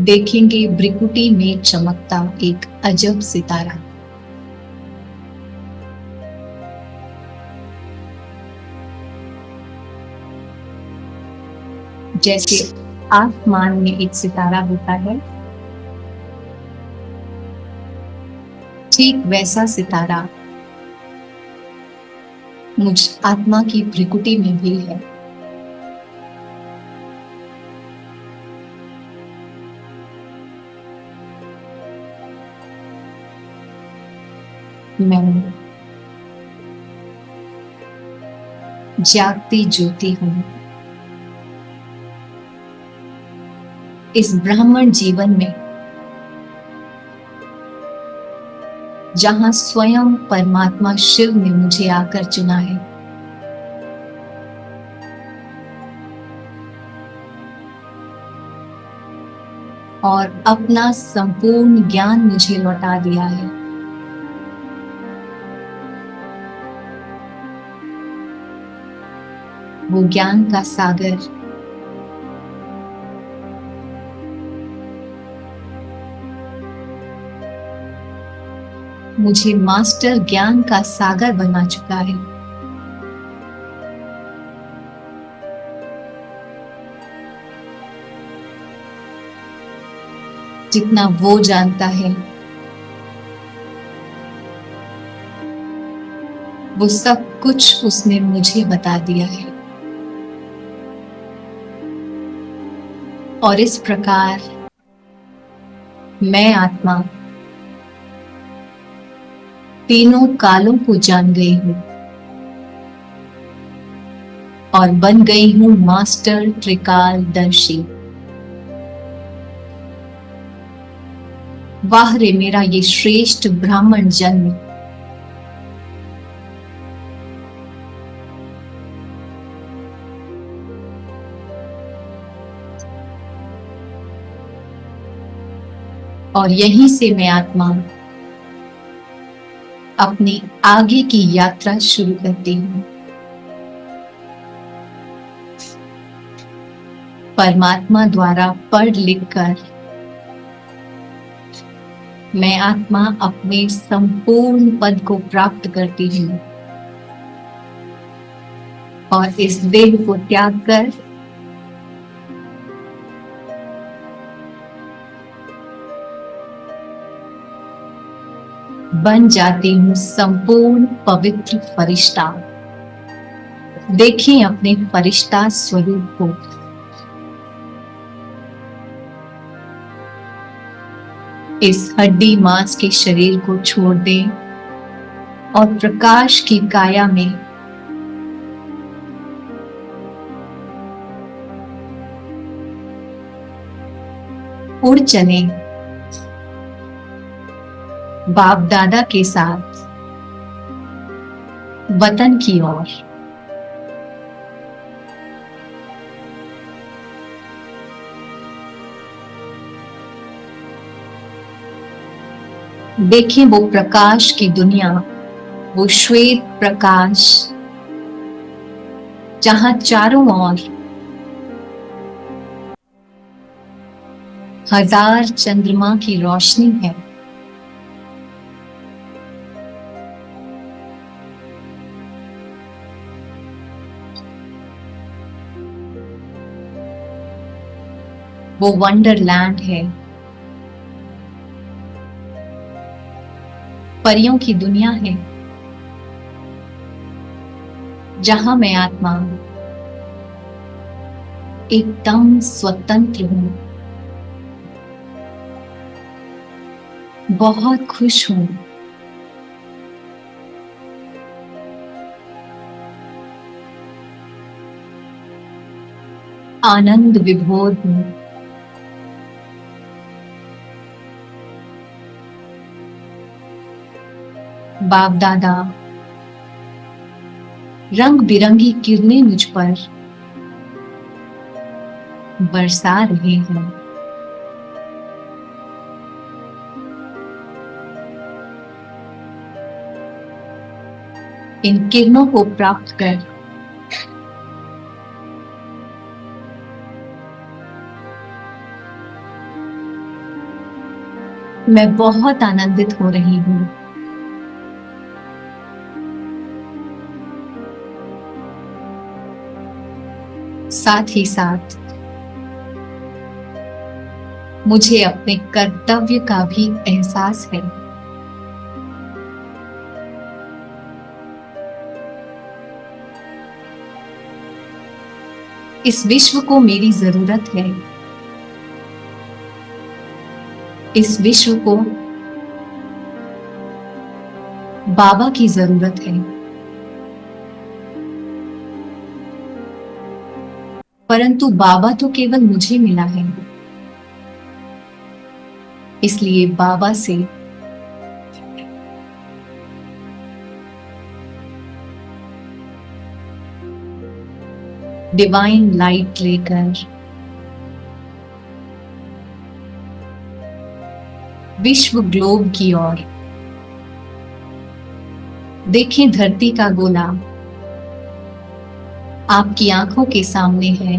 देखेंगे भ्रिकुटी में चमकता एक अजब सितारा। जैसे आसमान में एक सितारा होता है, ठीक वैसा सितारा मुझ आत्मा की भ्रिकुटी में भी है। मैं जागती ज्योति हूँ। इस ब्राह्मण जीवन में जहां स्वयं परमात्मा शिव ने मुझे आकर चुना है और अपना संपूर्ण ज्ञान मुझे लौटा दिया है। वो ज्ञान का सागर मुझे मास्टर ज्ञान का सागर बना चुका है। जितना वो जानता है वो सब कुछ उसने मुझे बता दिया है। और इस प्रकार मैं आत्मा तीनों कालों को जान गई हूँ और बन गई हूँ मास्टर त्रिकालदर्शी। वाह रे मेरा ये श्रेष्ठ ब्राह्मण जन्म। और यहीं से मैं आत्मा अपनी आगे की यात्रा शुरू करती हूँ। परमात्मा द्वारा पढ़ लिख कर मैं आत्मा अपने संपूर्ण पद को प्राप्त करती हूँ और इस देह को त्याग कर बन जाती हूँ संपूर्ण पवित्र फरिश्ता। देखें अपने फरिश्ता स्वरूप को। इस हड्डी मांस के शरीर को छोड़ दें और प्रकाश की काया में उड़ चलें बाप दादा के साथ वतन की ओर। देखें वो प्रकाश की दुनिया, वो श्वेत प्रकाश जहां चारों ओर हजार चंद्रमा की रोशनी है। वो वंडरलैंड है, परियों की दुनिया है, जहां मैं आत्मा एकदम स्वतंत्र हूं, बहुत खुश हूं। आनंद विभोर हूं। बाप दादा रंग बिरंगी किरणें मुझ पर बरसा रहे हैं। इन किरणों को प्राप्त कर मैं बहुत आनंदित हो रही हूँ। साथ ही साथ मुझे अपने कर्तव्य का भी एहसास है। इस विश्व को मेरी जरूरत है। इस विश्व को बाबा की जरूरत है। परंतु बाबा तो केवल मुझे मिला है। इसलिए बाबा से डिवाइन लाइट लेकर विश्व ग्लोब की ओर देखें। धरती का गोला आपकी आंखों के सामने है।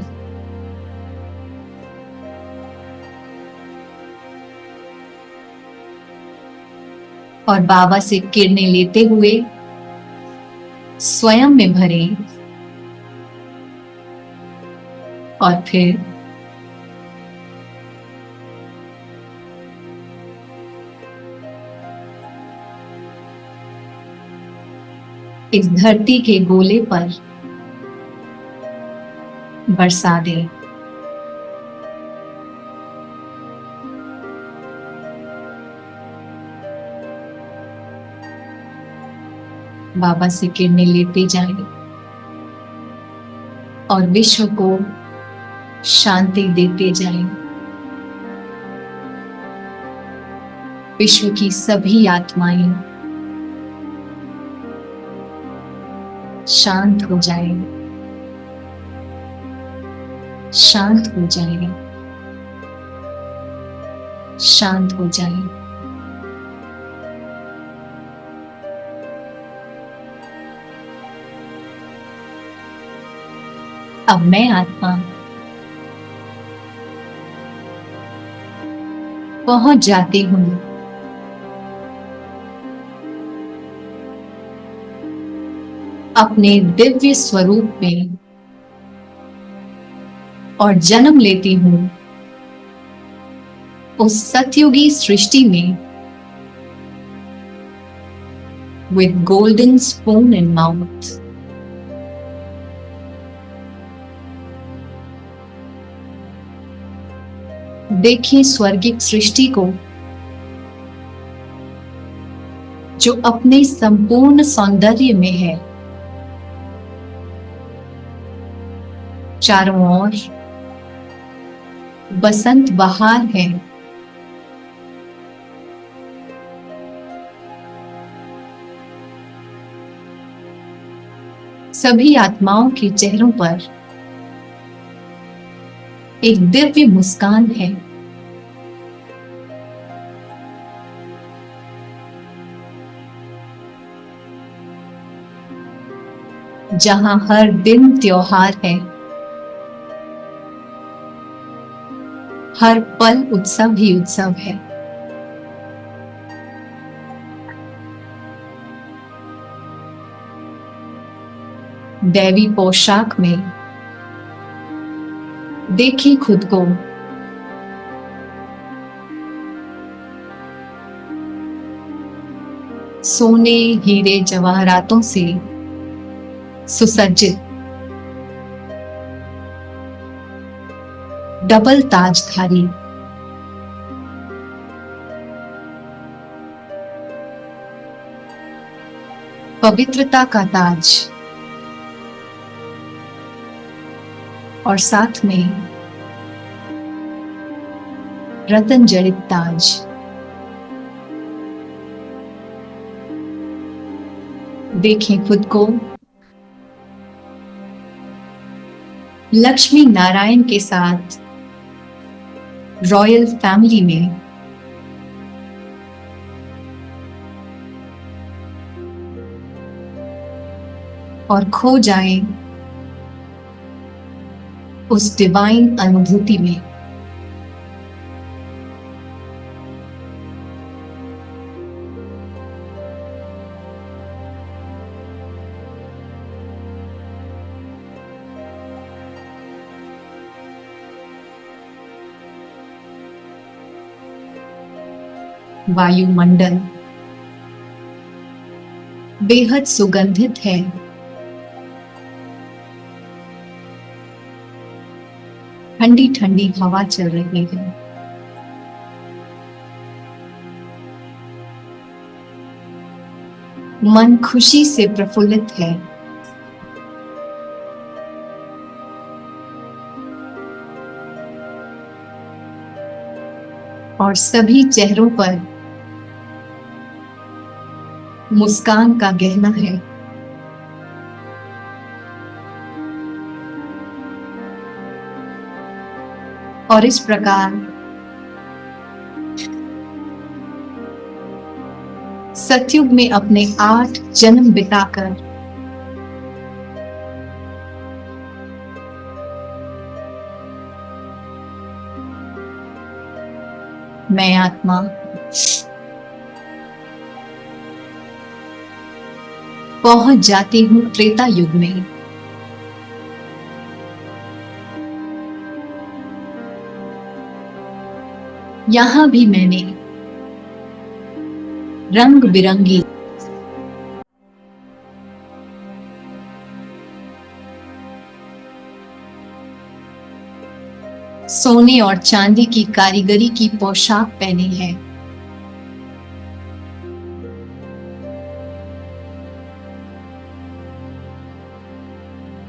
और बाबा से किरणें लेते हुए स्वयं में भरें और फिर इस धरती के गोले पर बरसा दें। बाबा से किरणें लेते जाएं और विश्व को शांति देते जाएं। विश्व की सभी आत्माएं शांत हो जाएं, शांत हो जाएं, शांत हो जाएं। अब मैं आत्मा पहुंच जाती हूँ अपने दिव्य स्वरूप में और जन्म लेती हूँ उस सतयुगी सृष्टि में with golden spoon in mouth। देखिए स्वर्गिक सृष्टि को जो अपने संपूर्ण सौंदर्य में है। चारों ओर बसंत बहार है। सभी आत्माओं के चेहरों पर एक दिव्य मुस्कान है। जहां हर दिन त्योहार है, हर पल उत्सव ही उत्सव है। दैवी पोशाक में देखिए खुद को सोने हीरे जवाहरातों से सुसज्जित डबल ताजधारी। पवित्रता का ताज और साथ में रतन जड़ित ताज। देखें खुद को लक्ष्मी नारायण के साथ रॉयल फैमिली में और खो जाएं उस डिवाइन अनुभूति में। वायुमंडल बेहद सुगंधित है। ठंडी ठंडी हवा चल रही है। मन खुशी से प्रफुल्लित है। और सभी चेहरों पर मुस्कान का गहना है। और इस प्रकार सतयुग में अपने 8 जन्म बिताकर मैं आत्मा पहुंच जाती हूं त्रेता युग में। यहां भी मैंने रंग बिरंगी सोने और चांदी की कारीगरी की पोशाक पहनी है।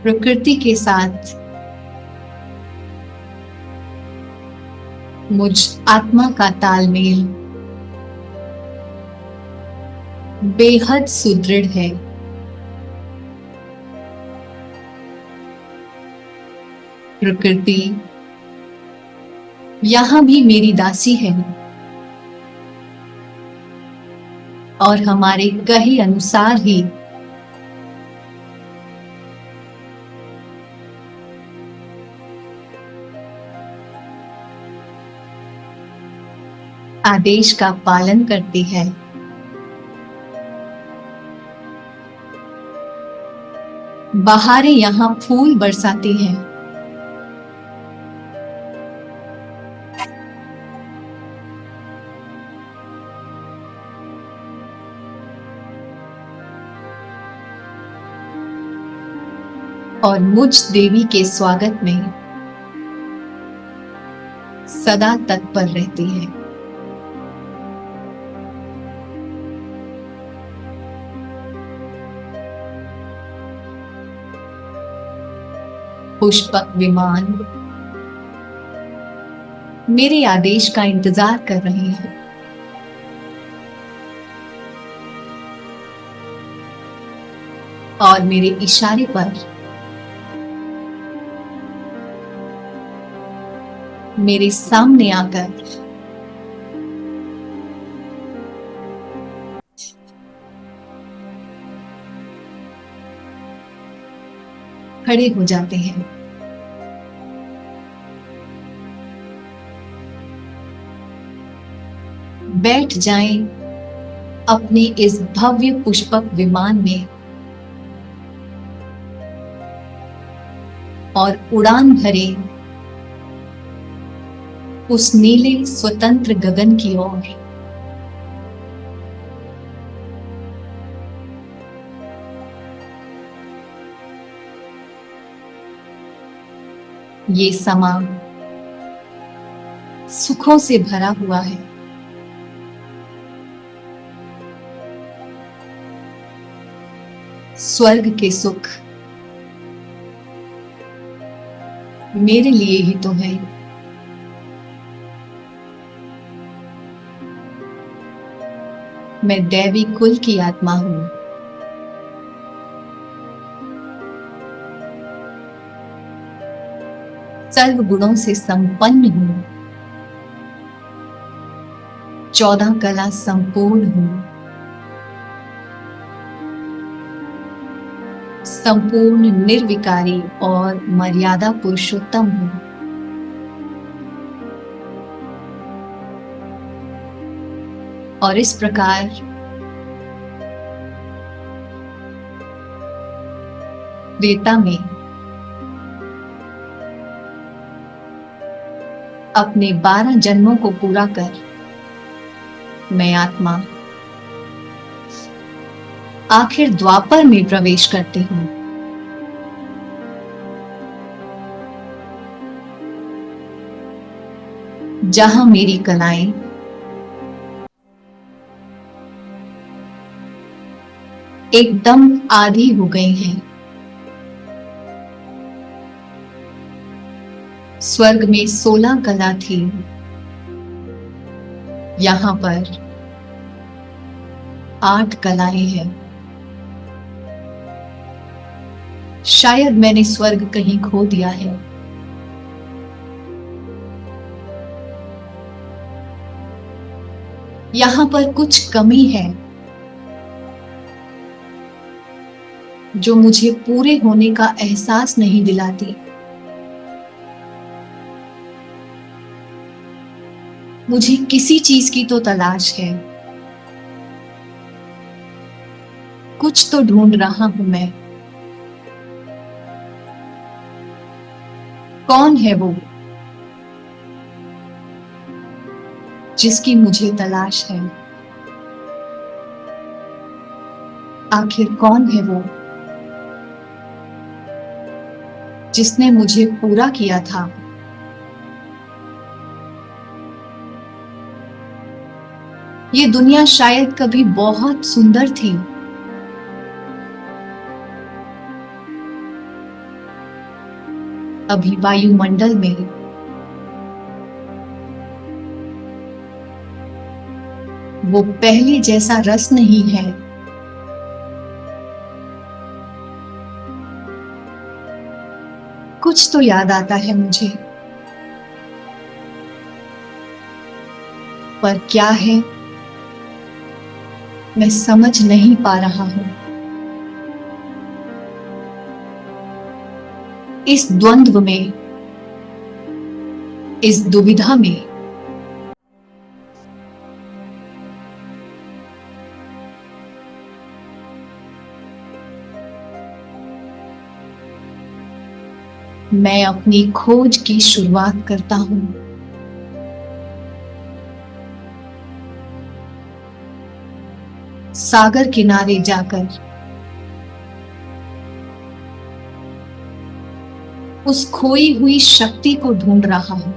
प्रकृति के साथ मुझ आत्मा का तालमेल बेहद सुदृढ़ है। प्रकृति यहां भी मेरी दासी है और हमारे कहे अनुसार ही आदेश का पालन करती है। बहारें यहां फूल बरसाती हैं। और मुझ देवी के स्वागत में सदा तत्पर रहती है। पुष्पक विमान मेरे आदेश का इंतजार कर रहे हैं। और मेरे इशारे पर मेरे सामने आकर खड़े हो जाते हैं। बैठ जाएं अपने इस भव्य पुष्पक विमान में और उड़ान भरें उस नीले स्वतंत्र गगन की ओर। ये समा सुखों से भरा हुआ है। स्वर्ग के सुख मेरे लिए ही तो है। मैं दैवी कुल की आत्मा हूं। सर्व गुणों से संपन्न हूं। 14 कला संपूर्ण हूं। संपूर्ण निर्विकारी और मर्यादा पुरुषोत्तम हूं। और इस प्रकार त्रेता में अपने 12 जन्मों को पूरा कर मैं आत्मा आखिर द्वापर में प्रवेश करती हूँ, जहां मेरी कलाएं एकदम आधी हो गई हैं। स्वर्ग में 16 कला थी, यहाँ पर 8 कलाएं हैं। शायद मैंने स्वर्ग कहीं खो दिया है। यहाँ पर कुछ कमी है जो मुझे पूरे होने का एहसास नहीं दिलाती। मुझे किसी चीज की तो तलाश है, कुछ तो ढूंढ रहा हूं मैं। कौन है वो जिसकी मुझे तलाश है? आखिर कौन है वो जिसने मुझे पूरा किया था? ये दुनिया शायद कभी बहुत सुंदर थी, अभी वायुमंडल में वो पहले जैसा रस नहीं है। कुछ तो याद आता है मुझे, पर क्या है मैं समझ नहीं पा रहा हूं। इस द्वंद्व में, इस दुविधा में मैं अपनी खोज की शुरुआत करता हूं। सागर किनारे जाकर उस खोई हुई शक्ति को ढूंढ रहा हूं,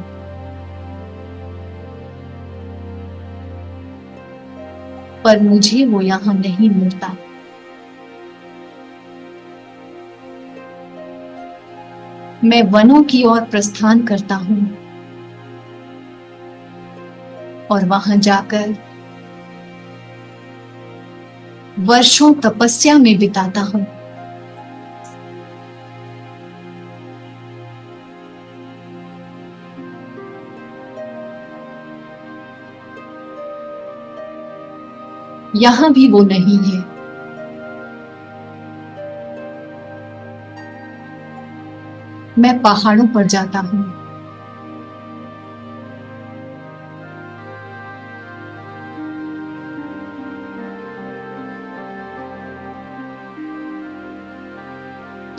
पर मुझे वो यहां नहीं मिलता। मैं वनों की ओर प्रस्थान करता हूं और वहां जाकर वर्षों तपस्या में बिताता हूं। यहां भी वो नहीं है। मैं पहाड़ों पर जाता हूं,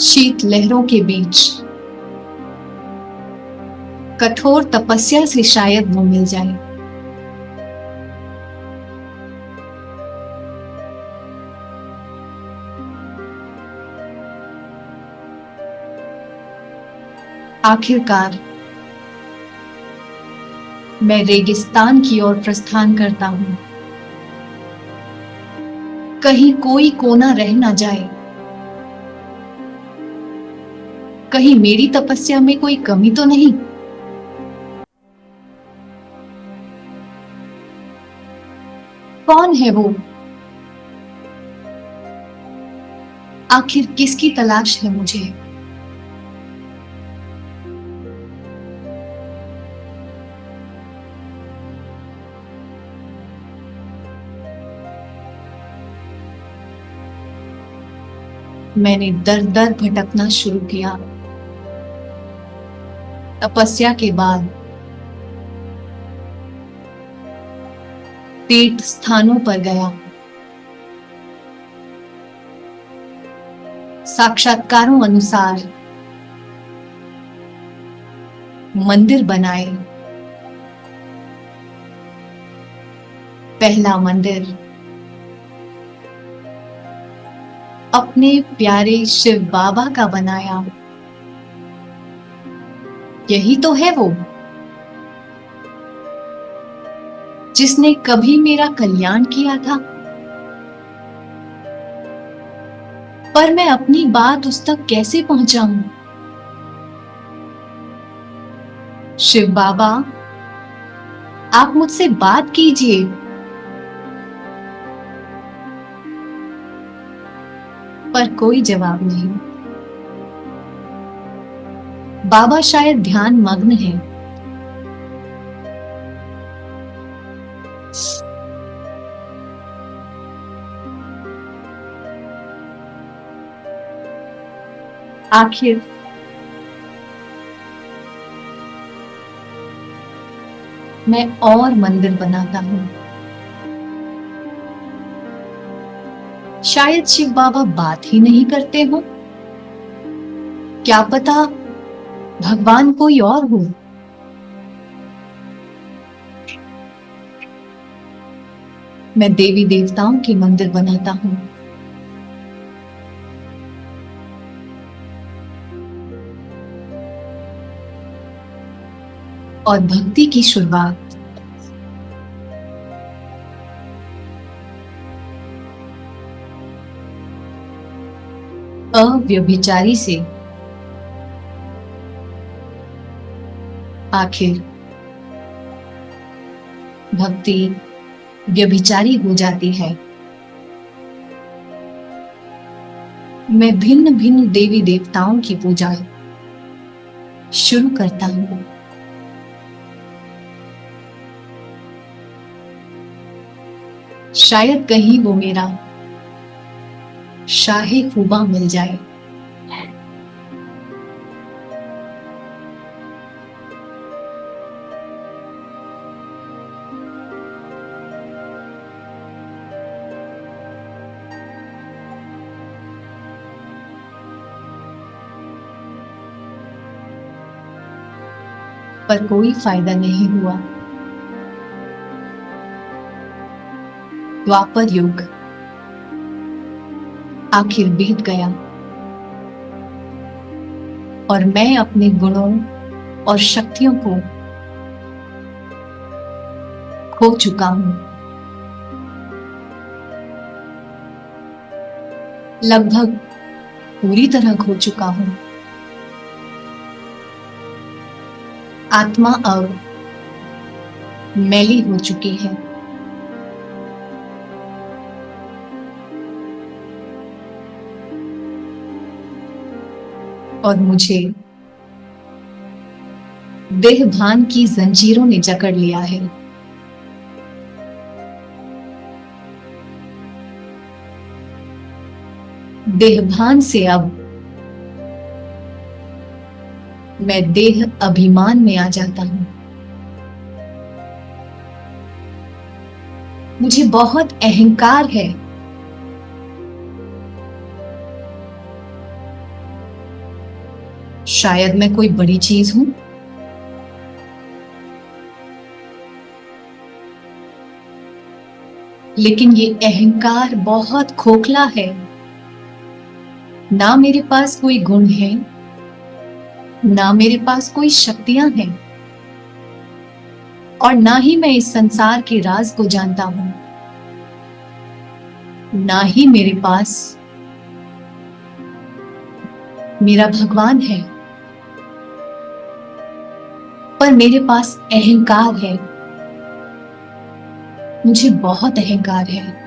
शीत लहरों के बीच कठोर तपस्या से शायद वो मिल जाए। आखिरकार मैं रेगिस्तान की ओर प्रस्थान करता हूं। कहीं कोई कोना रह ना जाए, कहीं मेरी तपस्या में कोई कमी तो नहीं। कौन है वो? आखिर किसकी तलाश है मुझे? मैंने दर दर भटकना शुरू किया। तपस्या के बाद तीर्थ स्थानों पर गया, साक्षात्कारों अनुसार मंदिर बनाए, पहला मंदिर अपने प्यारे शिव बाबा का बनाया। यही तो है वो जिसने कभी मेरा कल्याण किया था। पर मैं अपनी बात उस तक कैसे पहुंचाऊं? शिव बाबा, आप मुझसे बात कीजिए। पर कोई जवाब नहीं। बाबा शायद ध्यान मग्न है। आखिर मैं और मंदिर बनाता हूं। शायद शिव बाबा बात ही नहीं करते हो। क्या पता भगवान कोई और हो। मैं देवी देवताओं के मंदिर बनाता हूं। और भक्ति की शुरुआत अव्यभिचारी से। आखिर भक्ति व्यभिचारी हो जाती है। मैं भिन्न भिन्न देवी देवताओं की पूजा शुरू करता हूं। शायद कहीं वो मेरा शाही खूबा मिल जाए। पर कोई फायदा नहीं हुआ। द्वापर युग आखिर बीत गया और मैं अपने गुणों और शक्तियों को खो चुका हूं। लगभग पूरी तरह खो चुका हूं। आत्मा अब मैली हो चुकी है। और मुझे देहभान की जंजीरों ने जकड़ लिया है। देहभान से अब मैं देह अभिमान में आ जाता हूं। मुझे बहुत अहंकार है। शायद मैं कोई बड़ी चीज हूं। लेकिन ये अहंकार बहुत खोखला है। ना मेरे पास कोई गुण है, ना मेरे पास कोई शक्तियां हैं, और ना ही मैं इस संसार के राज को जानता हूं। ना ही मेरे पास मेरा भगवान है। पर मेरे पास अहंकार है। मुझे बहुत अहंकार है।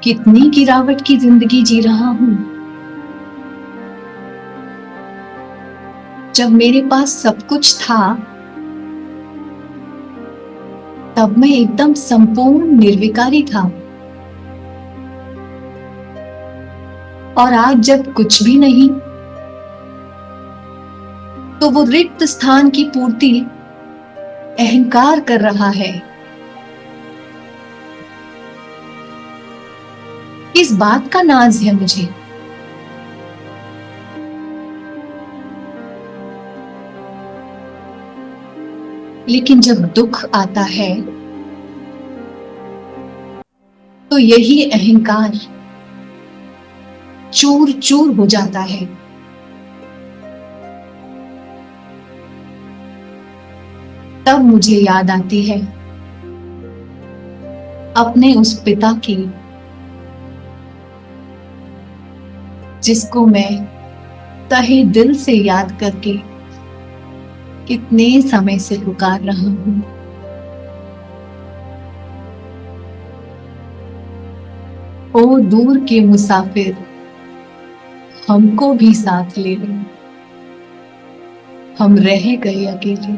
कितनी गिरावट की जिंदगी जी रहा हूं। जब मेरे पास सब कुछ था तब मैं एकदम संपूर्ण निर्विकारी था। और आज जब कुछ भी नहीं, तो वो रिक्त स्थान की पूर्ति अहंकार कर रहा है। इस बात का नाज है मुझे। लेकिन जब दुख आता है तो यही अहंकार चूर चूर हो जाता है। तब मुझे याद आती है अपने उस पिता की, जिसको मैं तहे दिल से याद करके कितने समय से पुकार रहा हूं। ओ दूर के मुसाफिर, हमको भी साथ ले लो, हम रह गए अकेले।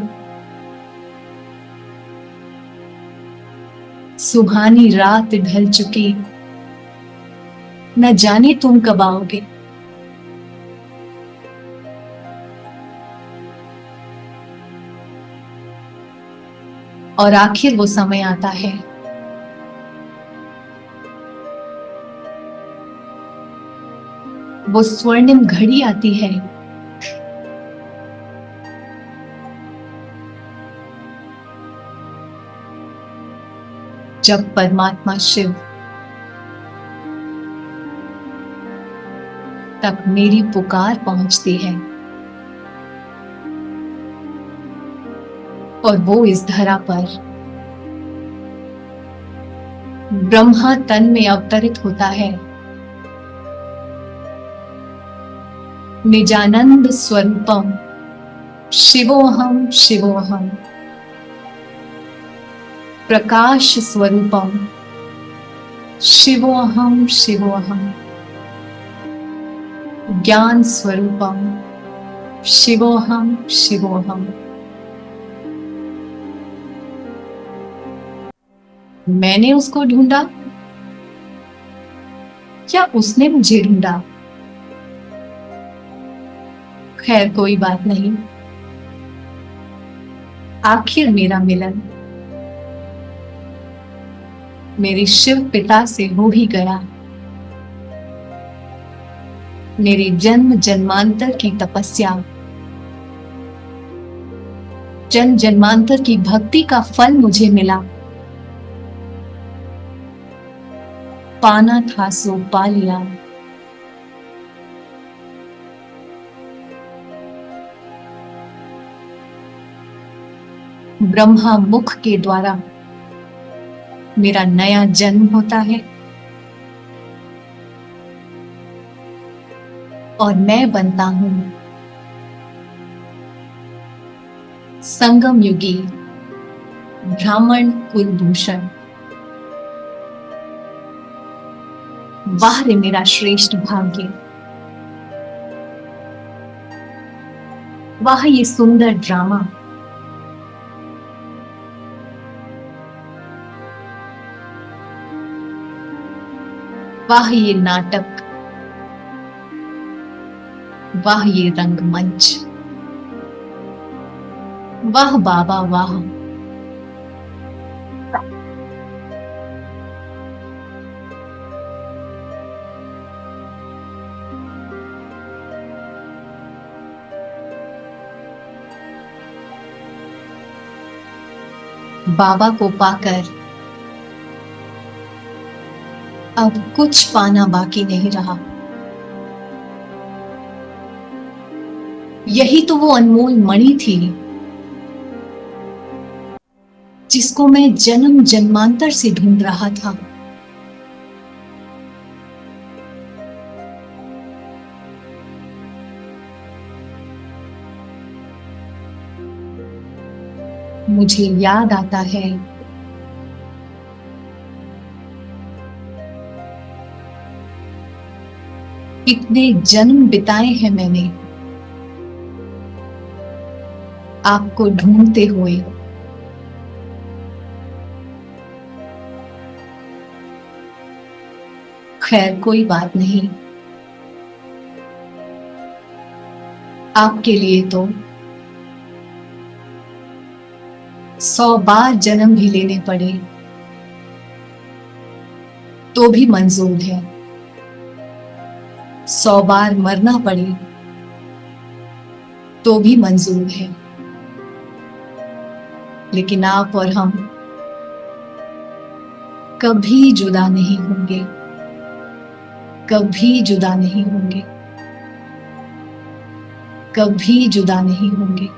सुहानी रात ढल चुकी, न जाने तुम कब आओगे। और आखिर वो समय आता है वो स्वर्णिम घड़ी आती है जब परमात्मा शिव तक मेरी पुकार पहुंचती है और वो इस धरा पर ब्रह्मा तन में अवतरित होता है, निजानंद स्वरूपम शिवोहम शिवोहम, प्रकाश स्वरूपम शिवोहम शिवोहम, ज्ञान स्वरूपम शिवोहम शिवोहम। मैंने उसको ढूंढा या उसने मुझे ढूंढा? खैर कोई बात नहीं, आखिर मेरा मिलन मेरे शिव पिता से हो ही गया। मेरे जन्म जन्मांतर की तपस्या, जन्म जन्मांतर की भक्ति का फल मुझे मिला। पाना था सो पा लिया। ब्रह्मा मुख के द्वारा मेरा नया जन्म होता है और मैं बनता हूं संगम युगी ब्राह्मण कुलभूषण। वाह रे मेरा श्रेष्ठ भाग्य, वाह ये सुंदर ड्रामा। वाह ये नाटक, वाह ये रंगमंच, वाह बाबा वाह। बाबा को पाकर अब कुछ पाना बाकी नहीं रहा। यही तो वो अनमोल मणि थी जिसको मैं जन्म जन्मांतर से ढूंढ रहा था। मुझे याद आता है कितने जन्म बिताए हैं मैंने आपको ढूंढते हुए। खैर कोई बात नहीं, आपके लिए तो 100 बार जन्म भी लेने पड़े तो भी मंजूर है। 100 बार मरना पड़े तो भी मंजूर है। लेकिन आप और हम कभी जुदा नहीं होंगे, कभी जुदा नहीं होंगे, कभी जुदा नहीं होंगे।